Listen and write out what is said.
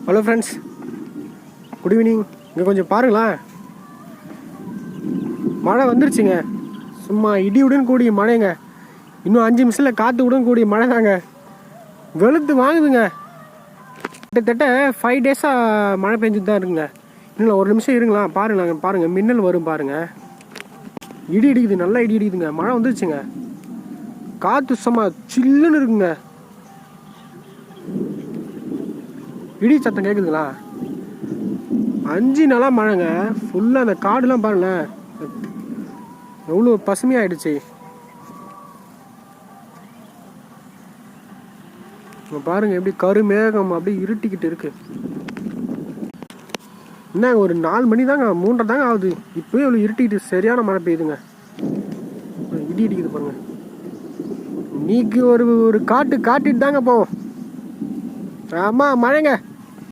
Hello friends, good evening. இங்கே கொஞ்சம் பாருங்களேன், மழை வந்துருச்சுங்க. சும்மா இடியுடன் கூடிய மழைங்க. இன்னும் 5 நிமிஷத்தில் காற்றுடன் கூடிய மழை தாங்க. வெளுத்து வாங்குதுங்க. கிட்டத்தட்ட 5 டேஸாக மழை பெஞ்சுட்டு தான் இருக்குங்க. இன்னும் 1 நிமிஷம் இருங்களா, பாருங்கள் மின்னல் வரும் பாருங்கள். இடி இடிக்குது, நல்லா இடி இடிக்குதுங்க. மழை வந்துருச்சுங்க. காற்று சும்மா சில்லுன்னு இருக்குங்க. இடி சத்தம் கேட்குதுங்களா? 5 நாளாக மழைங்க. ஃபுல்லாக அந்த காடுலாம் பாருங்களேன், எவ்வளோ பசுமையாயிடுச்சு. பாருங்க எப்படி கருமேகம் அப்படியே இருட்டிக்கிட்டு இருக்கு. என்ன ஒரு 4 மணி தாங்க, 3:30 தாங்க ஆகுது. இப்போயே இவ்வளோ இருட்டிக்கிட்டு சரியான மழை பெய்யுதுங்க. இடி இடிக்குது பாருங்க. இன்னைக்கு ஒரு காட்டு காட்டிட்டு தாங்க போவோம். ஆமாம், மழைங்க.